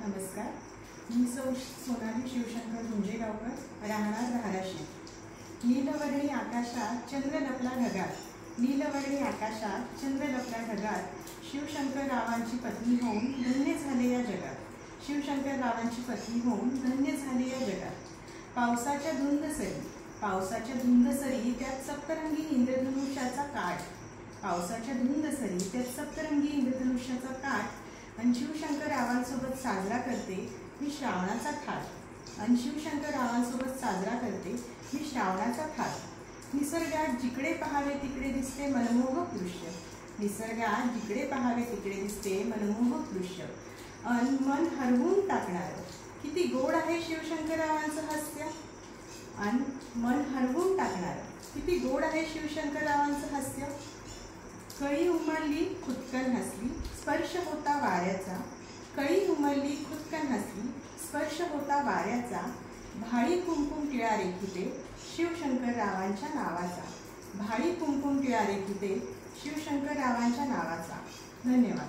नमस्कार. मी सोनाली शिवशंकर गुंजेगावकर, राहणार धाराशिव. नीलवर्णी आकाशात चंद्र लपला ढगात, नीलवर्णी आकाशात चंद्र लपला ढगात, शिवशंकररावांची पत्नी होऊन धन्य झाले या जगात, शिवशंकररावांची पत्नी होऊन धन्य झाले या जगात. पावसाच्या धुंद सरी त्यात सप्तरंगी इंद्रधनुष्याचा काठ, पावसाच्या धुंद सरी त्यात सप्तरंगी इंद्रधनुष्याचा काठ, आणि शिवशंकररावांसोबत साजरा करते मी श्रावणाचा थाट, आणि शिवशंकररावांसोबत साजरा करते मी श्रावणाचा थाट. निसर्गात जिकडे पहावे तिकडे दिसते मनमोहक दृश्य, निसर्गात जिकडे पहावे तिकडे दिसते मनमोहक दृश्य. अन मन हरवून टाकणारं किती गोड आहे शिवशंकररावांचं हास्य, अन मन हरवून टाकणारं किती गोड आहे शिवशंकररावांचं हास्य. कळी उमलली खुदकन हसली स्पर्श होता वाऱ्याचा, कळी उमलली खुदकन हसली स्पर्श होता वाऱ्याचा, भाळी कुंकुम टिळा रेखिते शिवशंकररावांच्या नावाचा, भाळी कुंकुम टिळा रेखिते शिवशंकररावांच्या नावाचा. धन्यवाद.